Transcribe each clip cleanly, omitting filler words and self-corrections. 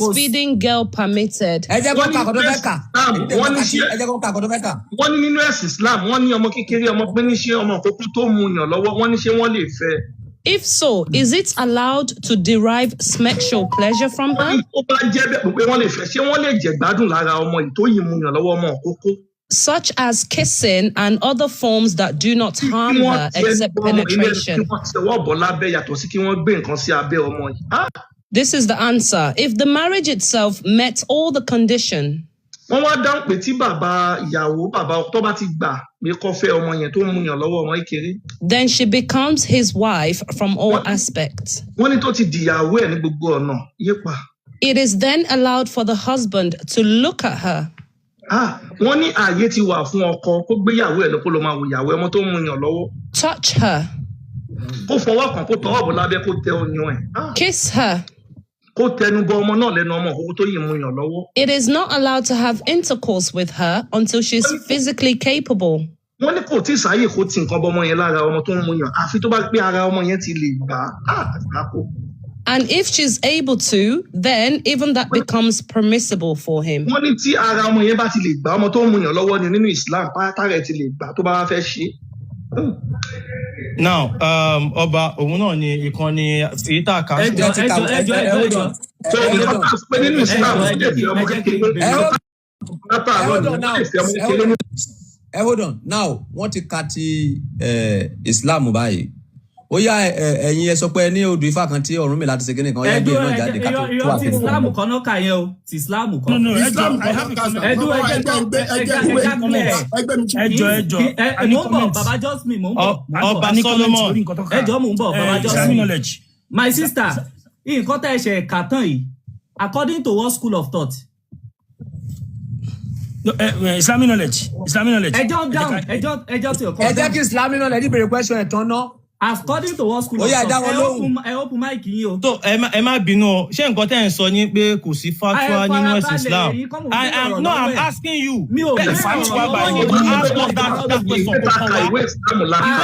breastfeeding girl permitted? One in Islam, one in If so, is it allowed to derive sexual pleasure from her? Such as kissing and other forms that do not harm her except penetration. This is the answer. If the marriage itself met all the condition, then she becomes his wife from all aspects. It is then allowed for the husband to look at her. Touch her. Kiss her. It is not allowed to have intercourse with her until she is physically capable. And if she's able to, then even that becomes permissible for him. Now, Oba Omuno ni ikoni ita ka. Hold on. Now, what ti kati Islam báyìí. Ó yá ẹ̀yin ẹ sọ pé ní odù Ifá kan tí ọ̀run mi láti ṣe kíni kan ó yá gbé náà jáde ká tó wà fún Islam kan náà kà yẹn o ti Islam kan. No, Islam I have Baba just me mo Ọba Solomon mo ń bọ̀ Baba just me. My sister, nǹkan tẹ́ ṣe kà tán yìí according to what school of thought? No, Islamic knowledge. Ẹjọ́ down, ẹjọ́ tí o kọ́. Ẹ jẹ́ kí Islamic knowledge bèrè question ẹ̀ tán náà. According to what school of thought? I open mic yìí o. So ẹ má bínú o, ṣé nǹkan tẹ́ ń sọ ni pé kò sí fatwa nínú ẹ̀sìn Islam? I'm asking you. Mi ò bẹ́ẹ̀ fatwa báyìí. Ask us that question tó kàn wá. Ìwé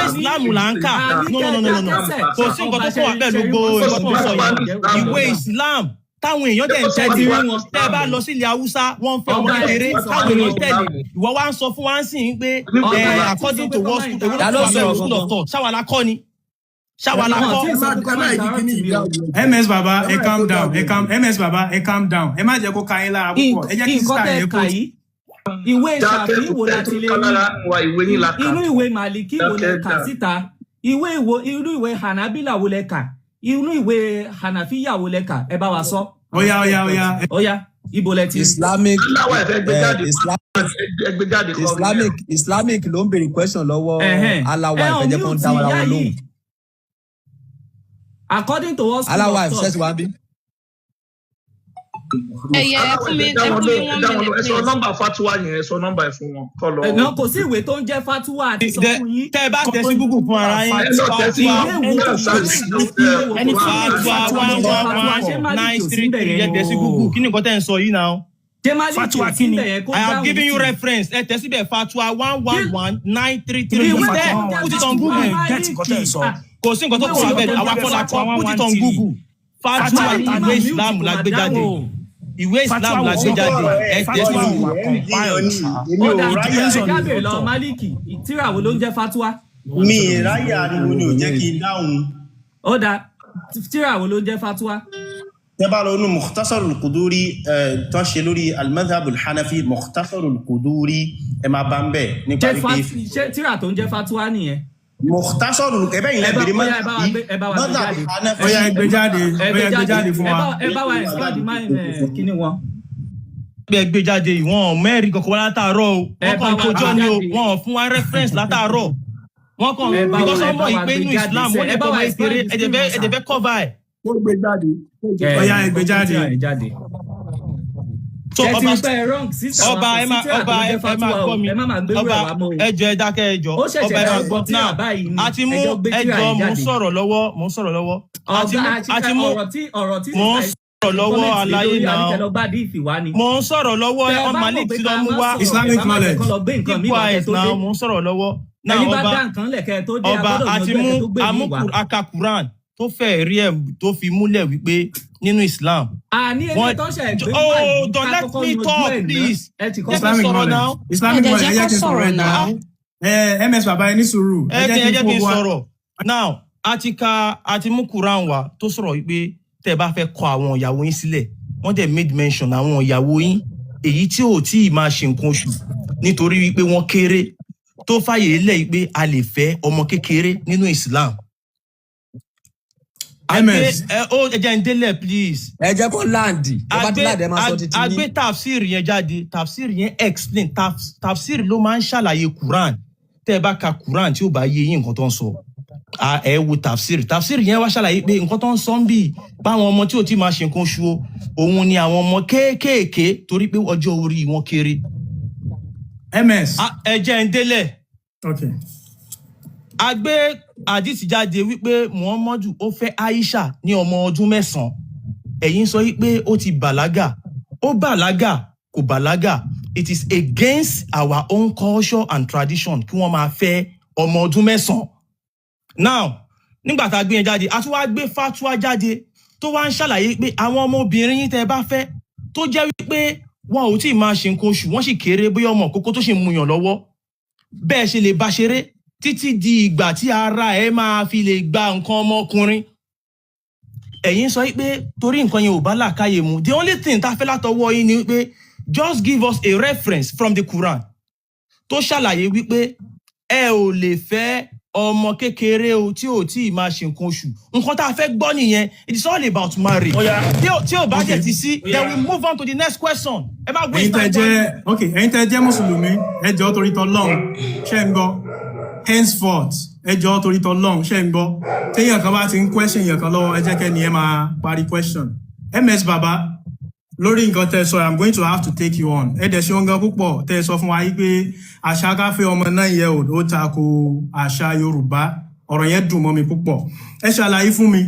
Islam là ń kà. No. Kò sí nǹkan tó kàn wá pẹ̀lú gbogbo nǹkan tó sọ yìí. Ìwé Islam táwọn èèyàn dẹ̀ ń tẹ́lẹ̀ tẹ́ bá lọ sí ilẹ̀ Haúsá wọ́n fẹ́ ọmọ kékeré táwọn èèyàn tẹ́lẹ̀ ìwọ wá ń sọ fún wa ń sìn pé according to what school of thought ṣáwàlá kọ́ ni ṣáwàlá kọ́. MSbaba ẹ calm down MSbaba ẹ calm down ẹ má jẹ́ kó ka yín lára púpọ̀ ẹ jẹ́ kí sísá yẹn kó. Ìwé Ṣàfíì wo la ti lè rí inú ìwé Màlíkì wo lẹ kà síta inú ìwé Hànábílà wo lẹ kà inú ìwé Hànàfíyà wo lẹ kà ẹ bá wa sọ. Oya ibo lẹ ti. Islamic ló ń béèrè question lọ́wọ́ aláwa ìfẹ́jẹ́ kan dá wọn lóhùn. According to what school aláwa of thought? ìfẹ́ wa bí. Ẹ fún mi ẹ sọ nọ́mbà fatwa yẹn ẹ sọ nọ́mbà ẹ fún wọn kọ lọ. Ẹ̀nà kò sí ìwé tó ń jẹ́ fatwa àti sọ fún yín. Tẹ́ ẹ bá tẹ̀ sí Google fún ara yín. Fatwa 11193 yẹ tẹ̀ sí Google kí ni nǹkan tẹ́ ń sọ yìí náà? Fatwa kí ni? I have given you reference. Ẹ tẹ̀ síbẹ̀ fatwa 11193. Put it on Google. Kò sí nǹkan tó kọ̀ abẹ́ àwọn akọ́lá kọ́ put it on Google. Fatwa ìwé Islam la gbé jáde. Ìwé Islam la gbé jáde. Ẹ tẹ̀ sí Google. Ó dà jábè lọ Málíkì tíra wo ló ń jẹ́ fatwa? Mi ráyà ariwo ni ò jẹ́ kí n dáhùn. Ó dà tíra wo ló ń jẹ́ fatwa? Tẹ́bá lọ nínú Mukhtasarul Quduri tó ṣe lórí al-Madhhabul Hanafi Mukhtasarul Quduri ẹ máa bá ń bẹ̀ nípa wípé. Ṣé tíra tó ń jẹ́ fatwa nìyẹn? Mukhtasarul ẹ̀bẹ̀ ilẹ̀ bèrè Madhhabul Hanafi. Oya ẹgbẹ́ jáde fún wa. Ẹ bá wa ẹ̀sìkáàdì máa ń kíní wọn. Ẹ gbé jáde ìwọ̀n mẹ́rin kankan wá látàárọ̀ o. Wọ́n kàn kójọ́ ni o. Wọ́n fún wa reference látàárọ̀. Wọ́n kàn because ọmọ ìpè inú Islam wọ́n lè kọ́ ọmọ ìpèrè ẹ̀dẹ̀fẹ́ cover ẹ̀. Oya ẹgbẹ́ jáde. So ọba ẹ máa gbọ́ mi ọba ẹjọ́ ẹ dákẹ́ ẹjọ́ ọba ẹ máa gbọ́ náà àti mú ẹjọ́ mo ń sọ̀rọ̀ lọ́wọ́ àti mú lọ́wọ́ àlàyé náà mo ń sọ̀rọ̀ lọ́wọ́ ọmọ Malik tí lọ mú wá Islamic knowledge keep quiet now mo ń sọ̀rọ̀ lọ́wọ́ náà ọba àti mú amúkúr aka Quran tó fẹ́ rí ẹ̀ tó fi múlẹ̀ wípé nínú Islam. Àní ẹni tó ṣe gbé oh don't let me talk please. Islamic knowledge. Islamic knowledge ẹ jẹ́ kí n sọ̀rọ̀ now. MSbaba ní sùúrù. Ẹ jẹ́ kí n sọ̀rọ̀. Now àti mú Quran wá tó sọ̀rọ̀ wípé tẹ́ bá fẹ́ kọ àwọn ìyàwó yín sílẹ̀ wọ́n dẹ̀ made mention àwọn ìyàwó yín èyí tí ò tí ì máa ṣe nǹkan oṣù nítorí wípé wọ́n kéré tó fàyè lẹ̀ wípé a lè fẹ́ ọmọ kékeré nínú Islam. Ẹ jẹ́ ń délẹ̀ please. Ẹ jẹ́ kó láǹdì. Àgbé tafsir yẹn jáde, tafsir yẹn explain, tafsir ló máa ń ṣàlàyé Quran. Tẹ́ bá ka Quran tí ó bá yé yín nǹkan tó ń sọ. Ẹ wo tafsir yẹn wá ṣàlàyé pé nǹkan tó ń sọ ń bì báwọn ọmọ tí ò tí máa ṣe nǹkan oṣù òun ni àwọn ọmọ kéékèèké torí pé ọjọ́ orí wọn kéré. MS. Ẹ jẹ́ ń délẹ̀. Okay. Àgbé àdìsí jáde wípé Muhammadu ó fẹ́ Aisha ní ọmọ ọdún 9. Ẹ̀yin sọ wípé ó ti bàlágà. Ó bàlágà kò bàlágà. It is against our own culture and tradition kí wọ́n máa fẹ́ ọmọ ọdún 9. Now nígbà tá a gbé yẹn jáde a tún wá gbé fatwa jáde tó wá ń ṣàlàyé pé àwọn ọmọbìnrin yín tẹ́ bá fẹ́ tó jẹ́ wípé wọn ò tí ì máa ṣe nǹkan oṣù wọ́n sì kéré bóyá ọmọ kókó tó ṣe mú yàn lọ́wọ́ bẹ́ẹ̀ ṣe lè bá ṣeré títí di ìgbà tí ara ẹ máa fi lè gba nǹkan ọmọkùnrin. Ẹ̀yin sọ pé torí nǹkan yẹn ò bá làákàyè mu the only thing tá a fẹ́ látọwọ́ yín ni wípé just give us a reference from the Quran tó ṣàlàyé wípé ẹ ò lè fẹ́ ọmọ kékeré o tí ò tí ì máa ṣe nǹkan oṣù. Nǹkan tá a fẹ́ gbọ́ nìyẹn. It is all about marriage. Tí ò bá jẹ́ ti sí then we move on to the next question. Ẹ má waste time. Ẹ̀yin tẹ́ jẹ́ Mùsùlùmí ẹ jọ̀ọ́ torí t'Ọlọ́run ṣé ń gbọ́. Henceforth ẹ jọ̀ọ́ torí t'Ọlọ́run ṣé ń gbọ́. Téèyàn kan bá ti ń question èèyàn kan lọ́wọ́ ẹ jẹ́ kẹ́ni ẹ máa parí question. MSbaba lórí nǹkan tẹ́ sọ I'm going to have to take you on. Ẹ dẹ̀ ṣe ohun gan púpọ̀ tẹ́ sọ fún wa yí pé àṣà káfẹ́ ọmọ 9 year old ó tako àṣà Yorùbá. Ọ̀rọ̀ yẹn dùn mọ́ mi púpọ̀. Ẹ ṣàlàyé fún mi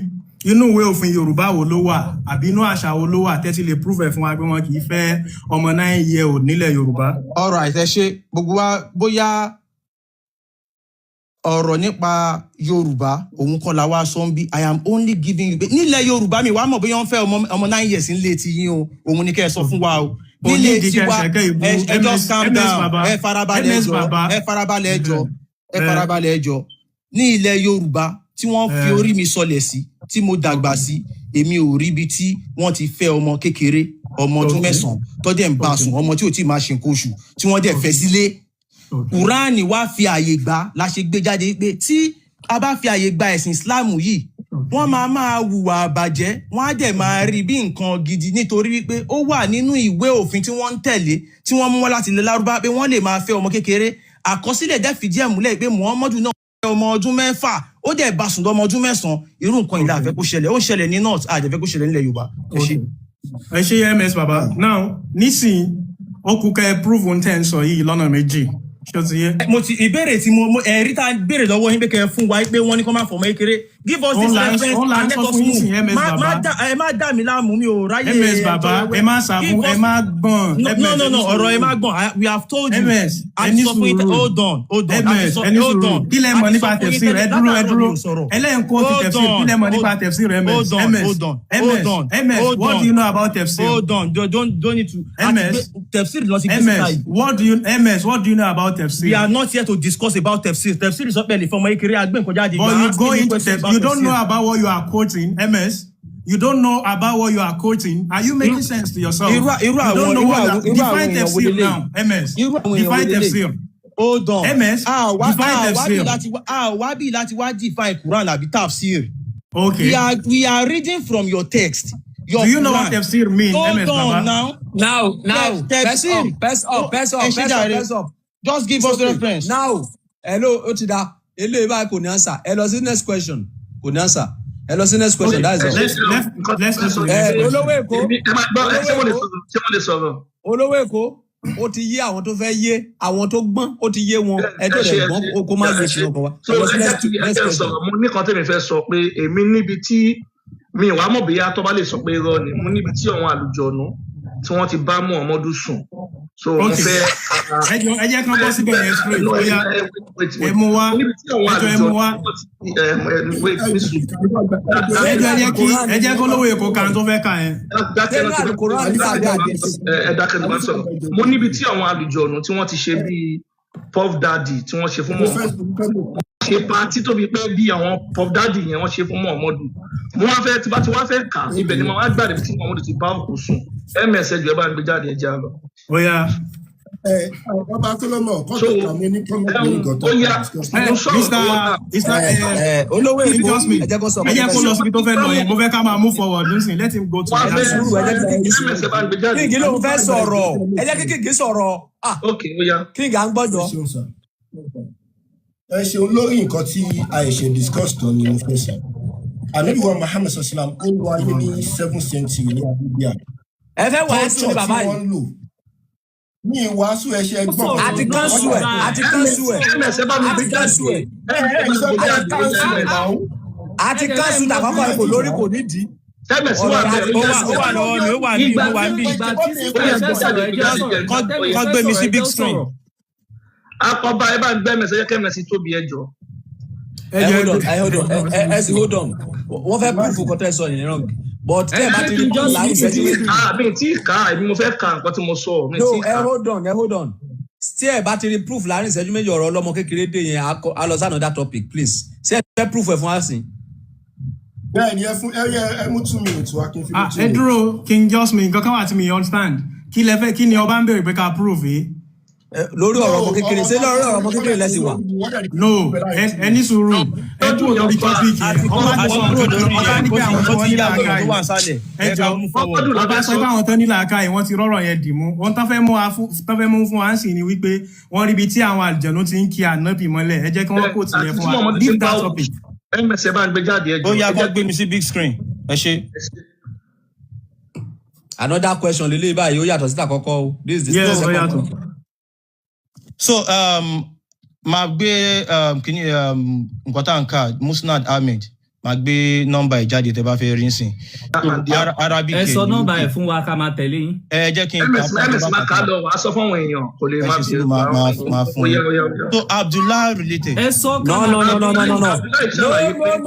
inú ìwé òfin Yorùbá wo ló wà àbí inú àṣà wo ló wà tẹ́tí lè prove ẹ̀ fún wa pé wọn kì í fẹ́ ọmọ 9 year old nílẹ̀ Yorùbá. All right, ẹ ṣe gbogbo wa bóyá ọ̀rọ̀ nípa Yorùbá òun kọ́ la wá sọ ń bí I am only giving you nílẹ̀ Yorùbá mi wàá mọ̀ bóyá wọ́n fẹ́ ọmọ 9 years nílé ti yín o òun ni kẹ́ ẹ sọ fún wa o nílé tiwa ẹ just calm down ẹ farabalẹ̀ ẹjọ́ ní ilẹ̀ Yorùbá tí wọ́n fi orí mi sọlẹ̀ sí tí mo dàgbà sí èmi ò rí ibi tí wọ́n ti fẹ́ ọmọ kékeré ọmọ ọdún 9 tó dẹ̀ ń bá sùn ọmọ tí ò tí máa ṣe nǹkan oṣù tí wọ́n dẹ̀ fẹ́ sílé. Kùránì wá fi àyè gbà la ṣe gbé jáde pé tí a bá fi àyè gba ẹ̀sìn Islam yìí wọ́n máa hùwà àbàjẹ́ wọ́n á dẹ̀ máa rí bí nǹkan gidi nítorí wípé ó wà nínú ìwé òfin tí wọ́n ń tẹ̀lé tí wọ́n mú wá láti ilẹ̀ Lárúbá pé wọ́n lè máa fẹ́ ọmọ kékeré. Àkọsílẹ̀ dẹ̀ fìdí ẹ̀ múlẹ̀ pé Muhammadu náà fẹ́ ọmọ ọdún 6 ó dẹ̀ bá sùn ọmọ ọdún 9 irú nǹkan ìlà àfẹ́ kó ṣẹlẹ̀ ó ń ṣẹlẹ̀ ní north àjẹfẹ́ kó ṣẹlẹ̀ nílẹ̀ Yorùbá. Ẹ ṣe MSbaba now nísìnyí ó kú kẹ́ prove ohun tẹ́ ń sọ yìí lọ́nà méjì. Mo ti ìbéèrè tí mo ẹ̀rí tá béèrè lọ́wọ́ yín pé kẹ́ fún wa pé wọ́n ní kó má fọmọ kékeré give us this reference and let us move. Ẹ má dá mi láàmú mi ò ráyè. MSbaba ẹ má sàbún ẹ má gbọ̀n. No ọ̀rọ̀ ẹ má gbọ̀n we have told you. ẹni sùúrù hold on. ẹni sùúrù kí lẹ mọ̀ nípa tafsir ẹ dúró ẹlẹ́yìn kó ti tafsir kí lẹ mọ̀ nípa tafsir MS. What do you know about tafsir? Hold on don't need to. Tafsir lọ sí MS what do you know about tafsir? We are not here to discuss about tafsir. Tafsir is ọpẹ lè fọmọ kékeré agbẹ nǹkan jáde. But you go into tafsir. You don't know about what you are quoting, MS. You don't know about what you are quoting. Are you making sense to yourself? You don't know what you are. Define tafsir now, MS. Define tafsir. Hold on. MS. Define tafsir. Wá bí láti wá define Quran àbí tafsir. Okay. We are reading from your text. Do you know what tafsir means, MS Baba? Now. Press up. Just give us the reference. Now. Hello, ó ti dá. Eléyìí báyìí kò ní answer. Ẹ lọ sí next question. Kò ní answer. Ẹ lọ sí next question. That is all. Let's Olówó Èkó. Ṣé mo lè sọ̀rọ̀? Olówó Èkó. Ó ti yé àwọn tó fẹ́ yé àwọn tó gbọ́n ó ti yé wọn ẹjọ́ rẹ̀ gbọ́n kó má yé sí ọkọ̀ wa. So ẹ jẹ́ sọ̀rọ̀ mo ní kan tẹ́mi fẹ́ sọ pé èmi níbi tí mi wàá mọ̀ bóyá tó bá lè sọ pé irọ́ ni mo níbi tí àwọn àlùjọ̀nú tí wọ́n ti bá Muhammadu sùn So mo fẹ́ ẹ jẹ́ kan bọ́ síbẹ̀ yẹn straight bóyá ẹ mú wá ẹ mú wá ẹ jẹ́ kó lówó èkó kan tó fẹ́ kà yẹn. ẹ dákẹ́ ní wọ́n sọ̀rọ̀ mo níbi tí àwọn àlùjọ̀nù tí wọ́n ti ṣe bíi Puff Daddy tí wọ́n ṣe fún mọ́ ṣe pàtí tóbi pé bí àwọn Puff Daddy yẹn wọ́n ṣe fún Muhammadu mo wá fẹ́ tí bá ti wá fẹ́ kà ibẹ̀ ni mo wá gbàdé tí Muhammadu ti bá òkú sùn ms ẹjọ ẹ bá ń gbé jáde ẹjẹ àlọ. Oya. Ọba Solomon kọ́ tó kà mí ní kọ́mọ̀tì nìkan tó olówó èkó ẹ jẹ́ kó lọ síbi tó fẹ́ lọ yẹn mo fẹ́ ká máa move forward lósìn let him go to the next one. Kíngì ló ń fẹ́ sọ̀rọ̀ ẹ jẹ́ kí Kíngì sọ̀rọ̀ Kíngì à ń gbọ́dọ̀. Ẹ ṣeun lórí nǹkan tí a ṣe discuss tán ni mo fẹ́ sọ. Anobi wa Muhammad sallam ó lo ayé ní 7th century ní Arabia. Ẹ fẹ́ wàásù ní bàbá yìí. Ní ìwàásù ẹ̀ṣẹ̀ gbọ́n. Àti kánṣu ẹ̀. Àti kánṣu tàkọ́kọ́ ẹ̀ kò lórí kò nídìí. Ó wà lọ́wọ́ mi, ó wà ní kọ́ gbé mi sí big screen. Akọba ẹ bá gbẹ́ mẹ́sẹ̀ kẹ́mẹ́sì tóbi ẹjọ́. Hold on. Wọ́n fẹ́ proof kọ́tẹ́ sọ yẹn wrong. But tẹ́ ẹ bá ti rí láì ṣẹ́jú. Mi tí ká èmi mo fẹ́ ka nǹkan tí mo sọ. Hold on. Tí ẹ bá ti rí proof láàrin ìṣẹ́jú méjì ọ̀rọ̀ ọlọ́mọ kékeré dé yẹn a lọ sí another topic please. Ṣé ẹ fẹ́ proof ẹ̀ fún wa sí? Bẹ́ẹ̀ni ẹ mú 2 minutes wá kí n fi 2 minutes. Ẹ dúró King Jasmine nǹkan kan wà tí mi understand. Kí ni ọba ń bèrè pé ká prove yìí? Lórí ọ̀rọ̀ ọmọ kékeré ṣé lórí ọ̀rọ̀ ọmọ kékeré lẹ́sìn wà. No ẹni sùúrù ẹ kúrò lórí topic yẹn ọba ní pé àwọn tó ní làákà yìí ọba sọ pé àwọn tó ní làákà yìí wọ́n ti rọ́rọ̀ yẹn dì mú wọ́n tán fẹ́ mú fún wa ń sìn ní wípé wọ́n rí ibi tí àwọn àlùjànnú ti ń kí Anobi mọ́lẹ̀ ẹ jẹ́ kí wọ́n kò tilẹ̀ fún wa leave that topic. ms ẹ bá ń gbé jáde ẹjọ́. Ó yá kó gbé mi sí big screen ẹ ṣe. Another question lélẹ́yìí báyìí ó yàtọ̀ síta kọ́kọ́ o this is the second one. So máa gbé kíní nǹkan tá à ń kà Musnad Ahmed máa gbé nọ́mbà ẹ̀ jáde tẹ́ bá fẹ́ rí nsìn. Arabic ẹ sọ nọ́mbà ẹ̀ fún wa ká máa tẹ̀lé yín. Ẹ jẹ́ kí n ms máa kà lọ wàá sọ fún àwọn èèyàn kò lè má fi máa fún yín. So Abdullah related. Ẹ sọ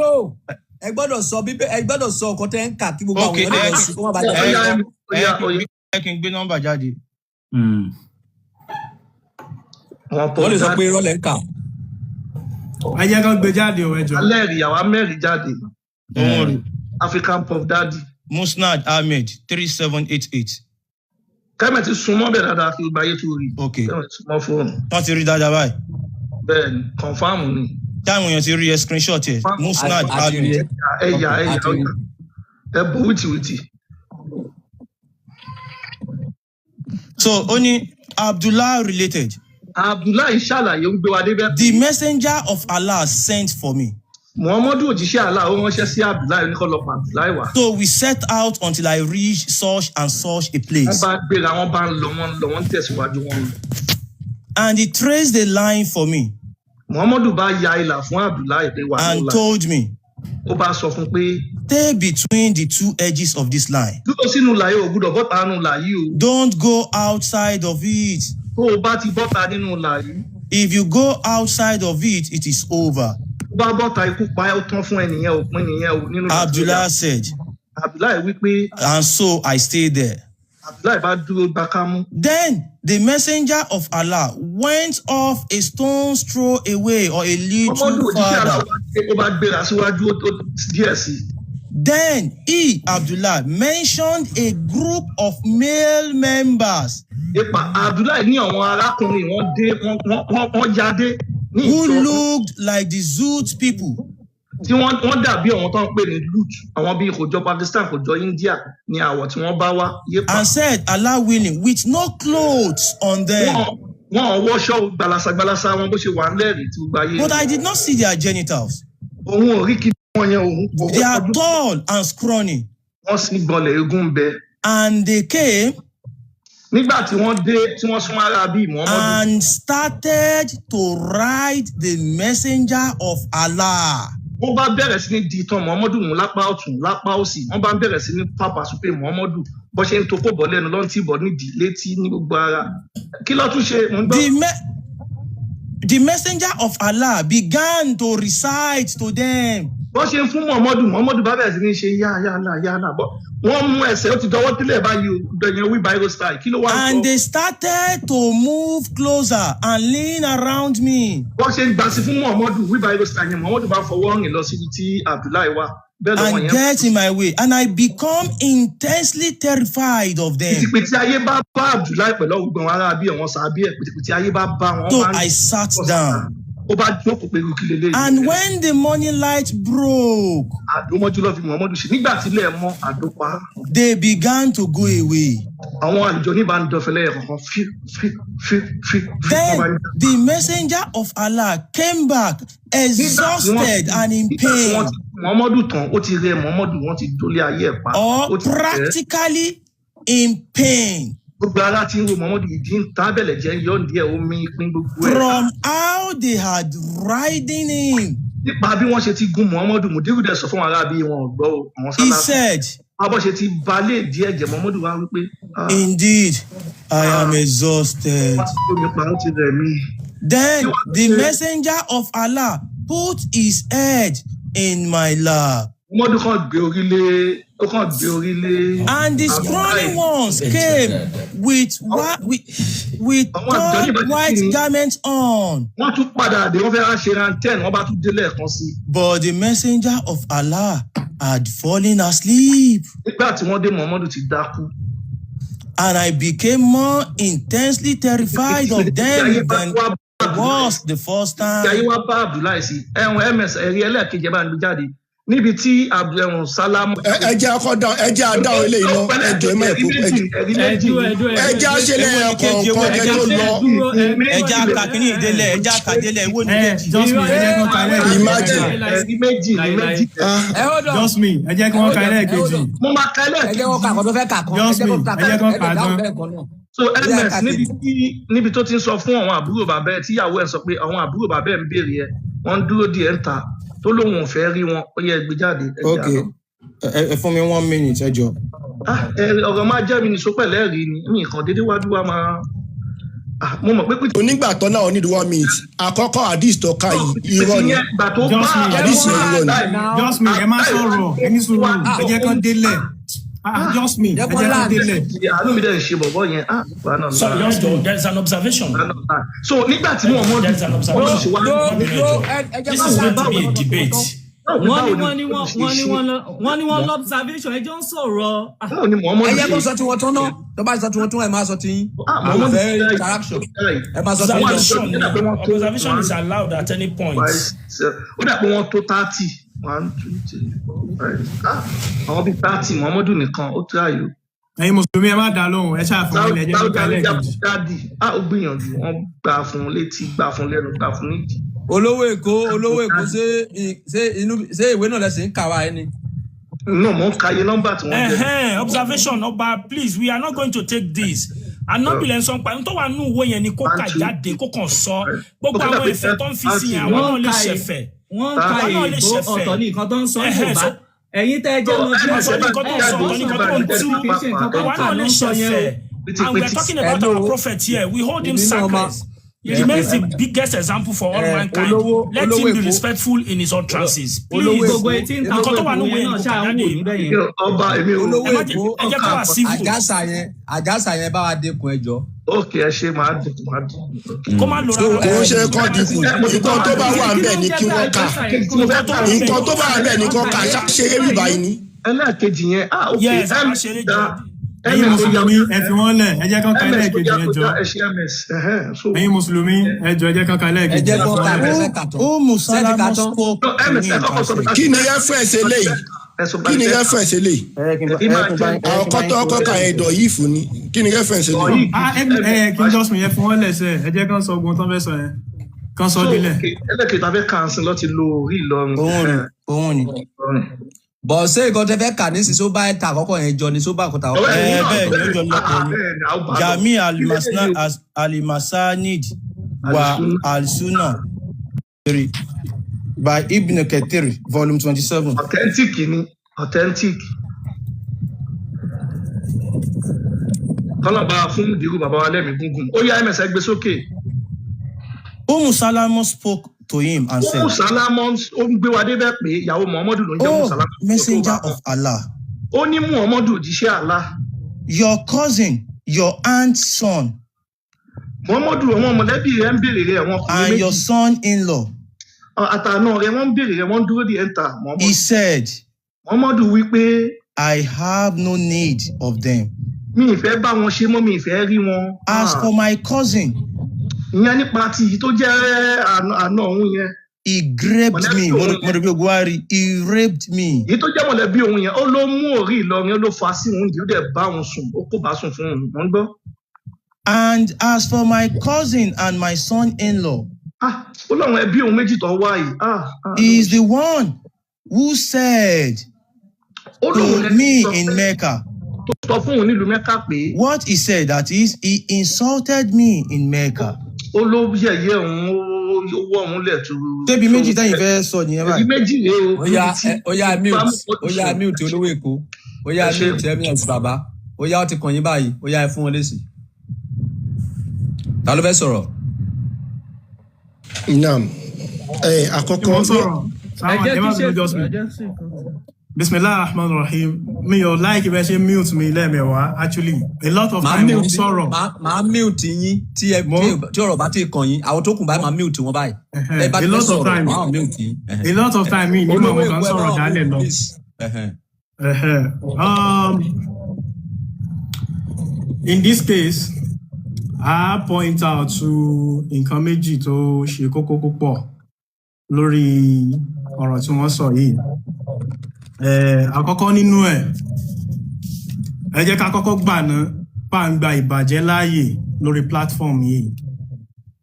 No. Ẹ gbọ́dọ̀ sọ bíbẹ ẹ gbọ́dọ̀ sọ ọkọ tẹ́ ń kà kí gbogbo àwọn èèyàn sí fún wa bá ẹ kí n gbé nọ́mbà jáde. Wọ́n lè sọ pé irọ́ lẹ́ ń kà. Ẹ jẹ́ kán gbé jáde o ẹjọ́. alẹ́ ìyàwó mẹ́rin jáde African Puff Daddy. Musnad Ahmed 3788. Kẹ́mẹ̀ ti súnmọ́ bẹ̀ dáadáa kí gbáyé tó rí. Ok. Kẹ́mẹ̀ ti súnmọ́ fóònù. Wọ́n ti rí dáadáa báyìí. Bẹ́ẹ̀ni, kọ̀nfàmù ni. Táwọn èèyàn ti rí ẹ screenshot ẹ Musnad Ahmed. Ẹ̀yà ẹ bọ̀ wìtìwìtì. So ó ní Abdullah related. Abdullahi ṣàlàyé ń gbé wa débẹ̀. The messenger of Allah sent for me. Muhammadu òjíṣẹ́ Allah ó ránṣẹ́ sí Abdullahi oníkọlọpàá Abdullahi wá. So we set out until I reached such and such a place. Wọ́n bá gbéra wọ́n bá ń lọ wọ́n tẹ̀síwájú wọn. And he traced the line for me. Muhammadu bá ya ìlà fún Abdullahi pé wà and told me. Ó bá sọ fún pé. Stay between the two edges of this line. Dúró sínú làyè ò gbúdọ̀ bọ́ta nínú làyè o. Don't go outside of it. Tó o bá ti bọ́ta nínú làyè. If you go outside of it, it is over. Bá bọ́ta ikú pa ẹ́ ó tán fún ẹnìyẹn òpin nìyẹn o nínú. Abdullah said. Abdullahi wípé. And so I stayed there. Abdullahi bá dúró gbákámú. Then the messenger of Allah went off a stone's throw away or a little farther. Ó bá gbéra síwájú ó díẹ̀ sí. Then he, Abdullah, mentioned a group of male members. Abdullah ní àwọn arákùnrin wọ́n jáde. Who looked like the Zoot people. Tí wọ́n dàbí àwọn tó ń pè ní Lut, àwọn bíi kò jọ Pakistan kò jọ India ní àwọ̀ tí wọ́n bá wá. And said, Allah willing, with no clothes on them. Wọ́n wọṣọ gbalasagbalasa wọn bó ṣe wà ń lẹ́rìí tí gbogbo ayé. But I did not see their genitals. Òun ò rí kí wọ́n yẹn òun. They are tall and scrawny. Wọ́n sì gbọ́nlẹ̀ eégún bẹ. And they came. Nígbà tí wọ́n dé tí wọ́n sún ara bíi Muhammadu. And started to ride the messenger of Allah. Wọ́n bá bẹ̀rẹ̀ sí ní di ìtàn Muhammadu mú lápá ọ̀tún lápá òsì. Wọ́n bá bẹ̀rẹ̀ sí ní pàpà sópè Muhammadu. bó ṣe ń tó kó bọ̀ lẹ́nu lọ́n tí bọ̀ nídìí létí ní gbogbo ara kí ló tún ṣe ń gbọ́. The messenger of Allah began to recite to them. Bó ṣe ń fún Muhammadu bá bẹ̀rẹ̀ sí ní ṣe yá bọ́ wọ́n mú ẹsẹ̀ ó ti dọwọ́ tílẹ̀ báyìí dẹ̀yẹn wí Bible style kí ló wá ń sọ. And they started to move closer and lean around me. Bó ṣe ń gbà sí fún Muhammadu wí Bible style yẹn Muhammadu bá fọwọ́ rìn lọ síbi tí Abdullahi wà. And get in my way, and I become intensely terrified of them. Pìtìpìtì ayé bá Abdullahi pẹ̀lú ọgbọ̀n ara bí àwọn sàbí ẹ̀ pìtìpìtì ayé bá wọn. So I sat down. Ó bá jókòó pé kí lélẹ́yìn. And when the morning light broke, àdómọ́jú lọ fi Muhammadu ṣe nígbà tí ilẹ̀ mọ́ àdópa. They began to go away. Àwọn àlùjọ ní bá ń dọ̀fẹ́lẹ́ ẹ̀kọ̀kan Then the messenger of Allah came back exhausted and in pain. Muhammadu tán ó ti rẹ Muhammadu wọ́n ti dólé ayé ẹ̀ pa. Or practically in pain. Gbogbo ara ti ń wo Muhammadu ìdí ń tábẹ̀lẹ̀ jẹ́ yọ̀ díẹ̀ omi pín gbogbo ẹ̀. From how they had ridden him. Nípa bí wọ́n ṣe ti gun Muhammadu Mudiru dẹ̀ sọ fún ara bí wọn gbọ́ àwọn sálá. He said. Abọ́ ṣe ti balẹ̀ díẹ̀ jẹ́ Muhammadu wá wípé. Indeed, I am exhausted. Then the messenger of Allah put his head in my lap. And the scrawny ones came with white garments on. But the messenger of Allah had fallen asleep. And I became more intensely terrified of them than I was the first time. Níbi tí Abdul Salam. Ẹ jẹ́ àdáwọ̀ eléyìí lọ, ẹjọ́ mẹ́ẹ̀kú. Ẹ jẹ́ àṣẹlẹ̀ ẹ̀kọ́ ẹjọ́ tó lọ. Ẹ jẹ́ àkàkíní ìdélẹ̀, ẹ jẹ́ àkàdélẹ̀, ìwọ ni méjì. Just me, ẹ jẹ́ kí wọ́n ka Just me, ẹ jẹ́ kí wọ́n ka ẹlẹ́ẹ̀kejì. Mo máa ka ẹlẹ́ẹ̀kejì. Ẹ jẹ́ kí wọ́n ka àkọ́tọ́ fẹ́ kà kan. Just me, ẹ jẹ́ kí wọ́n ka gan. So MS níbi tó ti ń sọ fún àwọn àbúrò bàbá ẹ̀ tíyàwó ẹ̀ sọ pé àwọn àbúrò bàbá ẹ̀ ń béèrè ẹ̀ wọ́n ń dúró díẹ̀ ń ta tó lóun ò fẹ́ rí wọn ó yẹ gbé jáde. Ok, ẹ fún mi 1 minute ẹ jọ. Ọ̀rọ̀ máa jẹ́ mi ní sópẹ̀lẹ́ rí ni mi kàn déédéé wájú wa máa. Mo mọ̀ pé. Onígbà tó náà ní 1 minute àkọ́kọ́ àdìs tó ká yìí irọ́ ni àdìs yẹn irọ́ ni. Just me, ẹ má sọ̀rọ̀ ẹni sùúrù ẹ jẹ́ kán délẹ̀. Just me, ẹ jẹ́ kán délẹ̀. Àánú mi dẹ̀ ń ṣe bọ̀bọ̀ yẹn. So there's an observation. So nígbà tí mo mọ̀ there's an observation. This is going to be a debate. wọ́n ní wọ́n l'observation ẹjọ́ ń sọ̀rọ̀. Ẹ jẹ́ kó sọ tí wọ́n tán náà tó bá sọ tí wọ́n tán ẹ máa sọ tí yín. Àwọn fẹ́ interaction ẹ máa sọ tí yín. Observation is allowed at any point. Ó dà pé wọ́n tó 30. 1, 2, 3, 4, 5. Àwọn bíi 30 Muhammadu nìkan ó tó àyò. Ẹ̀yin Mùsùlùmí ẹ má dá lóhùn ẹ ṣáà fún ilẹ̀ jẹ́ nípa ẹlẹ́ẹ̀kejì. Ó gbìyànjú wọ́n gbà fún létí gbà fún lẹ́nu gbà fún nídìí. Olówó Èkó ṣé ìwé náà lẹ́sìn ń kà wá ẹni. No, mo ń ka iye nọ́mbà tí wọ́n jẹ́. Observation ọba please we are not going to take this. Anobi lẹ́ ń sọ pé tó wà nínú ìwé yẹn ni kó kà jáde kó kàn sọ gbogbo àwọn ìfẹ́ tó ń fi sí yẹn àwọn náà lè ṣẹ̀fẹ̀. Wọ́n ka èèbó ọ̀tọ̀ ní nǹkan tó ń sọ Yorùbá ẹ̀yin tẹ́ ẹ jẹ́ lọ bí ọ̀tọ̀ ní nǹkan tó ń sọ ọ̀tọ̀ ní nǹkan tó ń tú àwọn náà lè ṣẹ̀fẹ̀. And we are talking about our prophet here. We hold him sacred. He remains the biggest example for all mankind. Let him be respectful in his utterances. Please. Nǹkan tó wà ní ìwé náà ṣàwọn ọba èmi ò. Ẹ jẹ́ kó wà civil. Àjàsà yẹn bá wa dínkù ẹjọ́. Ok, ẹ ṣe máa dín. Kó má lò rárá. Kò ṣe kọ́ dínkù nǹkan tó bá wà ńbẹ̀ ni kí wọ́n kà nǹkan tó bá wà ńbẹ̀ ni kí wọ́n kà ṣeré bí báyìí ni. Ẹlẹ́ẹ̀kejì yẹn ok ẹ̀yin Mùsùlùmí ẹ fi wọ́n lẹ̀ ẹ jẹ́ kán ka ẹlẹ́ẹ̀kejì ẹ jọ. Ẹ̀yin Mùsùlùmí ẹ jọ ẹ jẹ́ kán ka ẹlẹ́ẹ̀kejì. Ẹ jẹ́ kán ka ẹlẹ́ẹ̀kejì. Ó Musalama spoke to me. Kí ni reference eléyìí? Kí ni reference eléyìí? Àwọn kọ́tọ́ ka ẹ̀dọ̀ yìí fún ni. Kí ni reference eléyìí? Kí n jọ́sùn yẹn fún wọn lẹ́sẹ̀ ẹ jẹ́ kán sọ ogun tán fẹ́ sọ yẹn kán sọ dílẹ̀. Ẹlẹ́kejì tàbí kàǹsìn lọ ti lo orí Ìlọrin. Òun ni. Bọ̀ ṣé nǹkan tẹ fẹ́ kà ní sísó bá ẹ̀ta àkọ́kọ́ yẹn jọ ní sóbá àkọ́tà ọkọ̀. Bẹ́ẹ̀ ni ó jọ lọ́kọ̀ ni. Jami al-Masanid wa al-Sunnah by Ibn Kathir, volume 27. Authentic ni, authentic. Kọ́lọ́ba fún Dìrú bàbá wa lẹ́mìí gúngùn. Ó yá MS gbé sókè. Salama spoke to him and said, Salama ó ń gbé wa débẹ̀ pé ìyàwó Muhammadu ló ń jẹ́ Salama. Messenger of Allah. Ó ní Muhammadu òjíṣẹ́ Allah. Your cousin, your aunt's son, Muhammadu àwọn mọ̀lẹ́bí rẹ̀ ń béèrè rẹ̀ wọn. And your son-in-law. Àtàná rẹ̀ wọ́n ń béèrè rẹ̀ wọ́n dúró di enter. He said, Muhammadu wí pé, I have no need of them. Mi ìfẹ́ bá wọn ṣe mọ́, mi ìfẹ́ rí wọn. As for my cousin, ìyẹn nípa ti tó jẹ́ àná òun yẹn. He raped me. He raped me. Èyí tó jẹ́ mọ̀lẹ́bí òun yẹn, ó ló mú orí Ìlọrin, ó ló fa sí òun, ó dẹ̀ bá òun sùn, ó kò bá sùn fún òun, wọ́n gbọ́. And as for my cousin and my son-in-law, ó láwọn ẹbí òun méjì tó wá yìí. He is the one who said to me in Mecca. What he said, that is, he insulted me in Mecca. Tẹ́bi méjì táyì fẹ́ sọ nìyẹn báyìí. Méjì rè o. Oya mute olówó Èkó. Oya mute MSbaba. Oya ó ti kàn yín báyìí. Oya ẹ fún wọn lésì. Ta ló fẹ́ sọ̀rọ̀? Naam. Àkọ́kọ́. Bismillah ar-Rahman ar-Rahim. Me your like if I say mute me lẹ́mẹ̀wá. Actually, a lot of time mo sọ̀rọ̀. Màá mute yín tí ọ̀rọ̀ bá ti kàn yín. Àwọn tó kù báyìí máa mute wọn báyìí. A lot of time. A lot of time mi ní mo kàn sọ̀rọ̀ dálẹ̀ lọ. In this case, I point out to nǹkan méjì tó ṣe kókó púpọ̀ lórí ọ̀rọ̀ tí wọ́n sọ yìí. Àkọ́kọ́ nínú ẹ̀, ẹ jẹ́ ká kọ́kọ́ gbà ná pàǹgbà ìbàjẹ́ láàyè lórí platform yìí.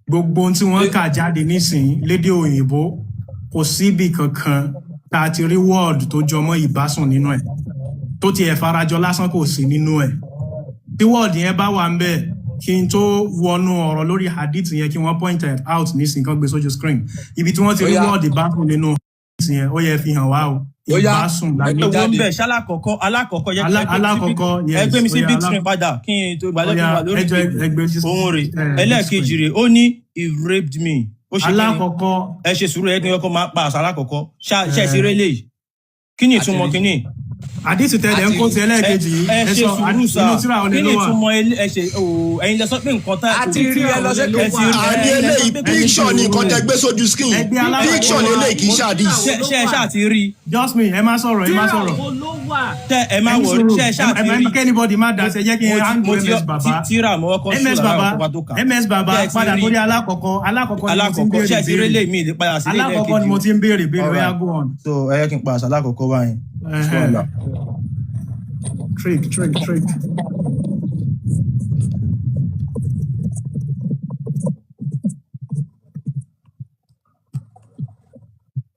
Gbogbo ohun tí wọ́n kà jáde nísìnyí lédè òyìnbó kò síbi kankan tá a ti rí word tó jọmọ́ ìbásùn nínú ẹ̀. Tó ti ẹ̀ farajọ lásán kò sí nínú ẹ̀. Tí word yẹn bá wà ń bẹ̀, kí n tó wọnú ọ̀rọ̀ lórí hadith yẹn kí wọ́n point out nísìnyí kan gbé sójú screen. Ibi tí wọ́n ti rí word ìbásùn nínú hadith yẹn, ó yẹ fi hàn wá o. Ìbásùn lágbé jáde. Alákọ̀ọ́kọ́ ẹgbẹ́ mi sí big screen padà kí n tó gbàlẹ́ fún wa lórí ohun rẹ̀. Ẹlẹ́ẹ̀kejì rẹ̀, ó ní he raped me. Alákọ̀ọ́kọ́. Ẹ ṣe sùúrù ẹgbẹ́ ọkọ̀ máa pa àṣà alákọ̀ọ́kọ́. Ṣe ṣeré lè. Kí ni ìtumọ̀ kí ni? Àdìsí tẹ́lẹ̀ ń kó ti ẹlẹ́ẹ̀kejì yìí. Ẹ ṣe sùúrù sá. Kí ni ìtumọ̀ ẹ̀yin lẹ sọ pé nǹkan tá a ti rí ẹ lọ sẹ́kọ̀ọ́. Àdí eléyìí píkṣọ̀ ni nǹkan tẹ gbé sójú screen. Píkṣọ̀ eléyìí kì í ṣàdìsí. Ṣé ẹ ṣáà ti rí? Just me, ẹ má sọ̀rọ̀. Ṣé ẹ má wọ̀ ṣé ẹ ṣáà ti rí? Anybody má dá ṣe jẹ́ kí n hang MSbaba. Tíra mọ́ ọkọ̀ MSbaba padà lórí alákọ̀ọ́kọ́ ṣé ẹ ti rí lè mí ìdí padà sí ilé ẹ̀kejì. Alákọ̀ọ́kọ́ ni mo ti ń béèrè bóyá go on. So ẹ yẹ kí n pa àṣà alákọ̀ọ́kọ́ báyìí. Trick.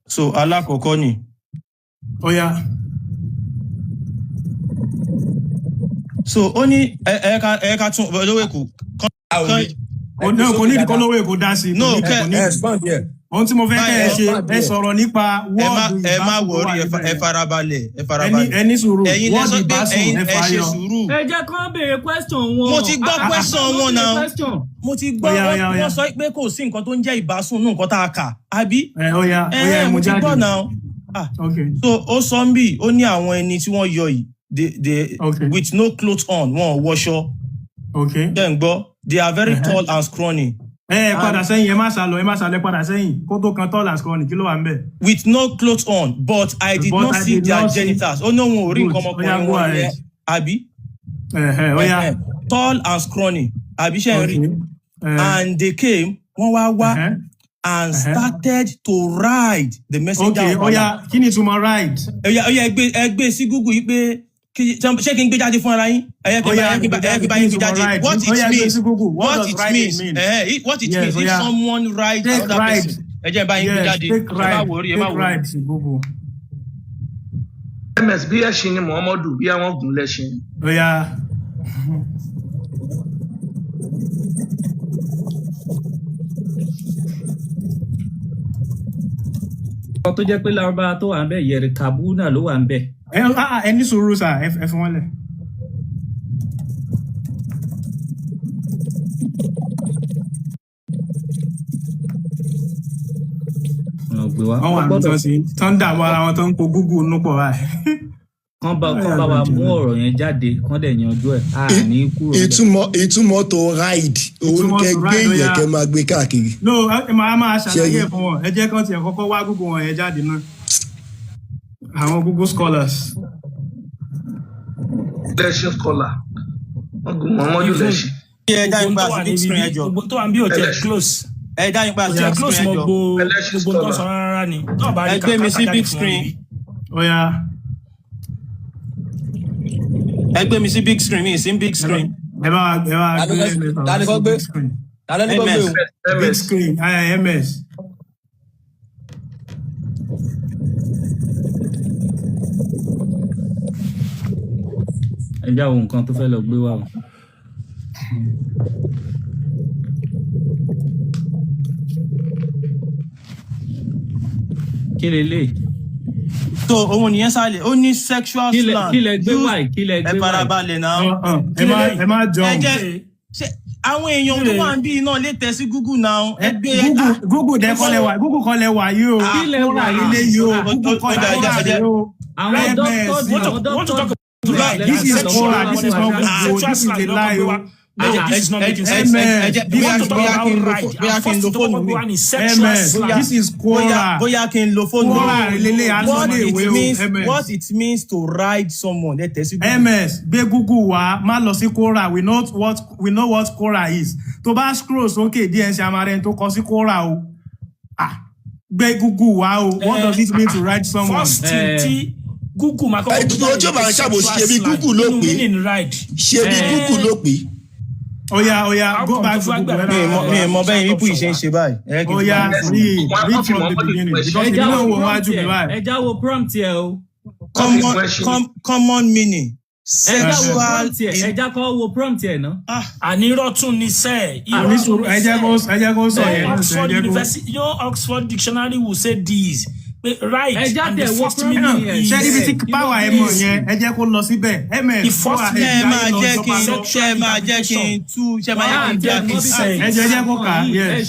So alákọ̀ọ́kọ́ ni. Oya. So ó ní ẹ̀ka tún olówó Èkó. Kò ní ìdíkọ́ olówó Èkó dá sí. No, ohun tí mo fẹ́ kẹ́ ẹ ṣe ẹ sọ̀rọ̀ nípa wọ́ọ̀dù ìbásùn. Ẹ má wọrí ẹ farabalẹ̀. Ẹni sùúrù ẹ̀yin wọ́ọ̀dù ìbásùn ẹ fà ṣe yọ. sùúrù. Ẹ jẹ́ kán béèrè question wọn. Mo ti gbọ́ question wọn náà. Mo ti gbọ́ wọ́n sọ pé kò sí nǹkan tó ń jẹ́ ìbásùn nù nǹkan tá a kà. Àbí? Oya mo ti jáde. gbọ́ náà. So ó sọ ń bì ó ní àwọn ẹni tí wọ́n yọ yìí with no clothes on wọn ò wọṣọ. Ṣé ń gbọ́? They are very tall and scrawny. Padà sẹ́yìn ẹ má sálọ padà sẹ́yìn kó tó kan tall and scrawny kí ló wà ń bẹ̀. With no clothes on, but I did not see their genitals. Ó náà wọn ò rí nǹkan ọmọkùnrin wọn yẹn. Àbí? Tall and scrawny. Àbí ṣe ń rí? And they came, wọ́n wá and started to ride the messenger of Allah. Kí ni ìtumọ̀ ride? Ẹgbẹ́ sí Google yìí pé ṣé kí n gbé jáde fún ara yín? What it means if someone rides another person. Ẹ jẹ́ bá yín gbé jáde. Ẹ má wò. MS bí ẹṣin ni Muhammadu bí àwọn gùn lẹ́ṣin. Tó jẹ́ pé Lárúbáwá tó wà ń bẹ̀ yẹ̀rì kàbúnà ló wà ń bẹ̀. Ẹni sùúrù sà ẹ fún wọn lẹ̀. gbé wá. Àwọn àmì tó sí tó ń dààmú ara wọn tó ń po Google nú pọ̀ báyìí. Kán bá wa mú ọ̀rọ̀ yẹn jáde kán dẹ̀ yanjú ẹ̀ àní kúrò. ìtumọ̀ tó ride orúkẹ gbé ìyẹ̀kẹ́ máa gbé káàkiri. No, ẹ máa ṣàlàyé fún wọn ẹ jẹ́ kán tiẹ̀ kọ́kọ́ wá Google wọn yẹn jáde náà. Àwọn Google scholars. Lẹ́ṣin scholar Muhammadu lẹ́ṣin. Ẹ dá yín pa sí big screen ẹjọ́. Gbogbo tó wà ń bí òtí close. Ẹ dá yín pa sí big Close screen mọ ẹjọ́. gbogbo tó ń sọ rárá ni. Ẹ gbé mi sí big screen. Oya. Ẹ gbé mi sí big screen mi sí big screen. Ẹ bá Tani kò gbé? Tani kò gbé o? Big screen, MS. Ẹ já wo nǹkan tó fẹ́ lọ gbé wá o. Kí lélẹ̀? So òun nìyẹn sálẹ̀ ó ní sexual slang. Kí lẹ gbé wáyé? Ẹ farabalẹ̀ náà. Ẹ má jọ. Ẹ jẹ́ àwọn èèyàn tó wà ń bí iná lè tẹ̀ sí Google náà. Google dẹ́ kọ́ lẹ wà yìí o. Kí lẹ wà ilé yìí o. Google kọ́ lẹ wà yìí o. Àwọn doctors. This is Quora, this is not Google, this is a lie o. This is not making sense. Bóyá kí n lo fóònù mi. This is Quora. Bóyá kí n lo fóònù mi. Quora lele àlùfáà ìwé o. What it means to ride someone. MS gbé Google wá má lọ sí Quora. We know what Quora is. Tó bá scroll sókè díẹ̀ ṣe àmàrẹ́ tó kọ sí Quora o. Gbé Google wá o. What does it mean to ride someone? First thing Google máa kọ́kọ́ gbé ọjọ́ bá ń ṣàbòsí ṣe bí Google ló pé ṣe bí Google ló pé. Oya, go back to Google. Mi ò mọ bẹ́ẹ̀ ipò ìṣe ń ṣe báyìí. Oya, read from the beginning because you know what wájú mi báyìí. Ẹ já wo prompt yẹ o. Common meaning. Sexual. Ẹ já kọ́ wo prompt yẹ náà. Ànírọ̀ tún ní sẹ́ẹ̀. Ẹ jẹ́ kó sọ yẹn. Your Oxford Dictionary will say this. Right, and the first meaning is ṣé níbi tí power ẹ mọ̀ yẹn ẹ jẹ́ kó lọ síbẹ̀ the first ẹ máa jẹ́ kí n tú ṣe máa jẹ́ kí n já kí n sẹ́yìn. ẹ jẹ́ kó kà ẹ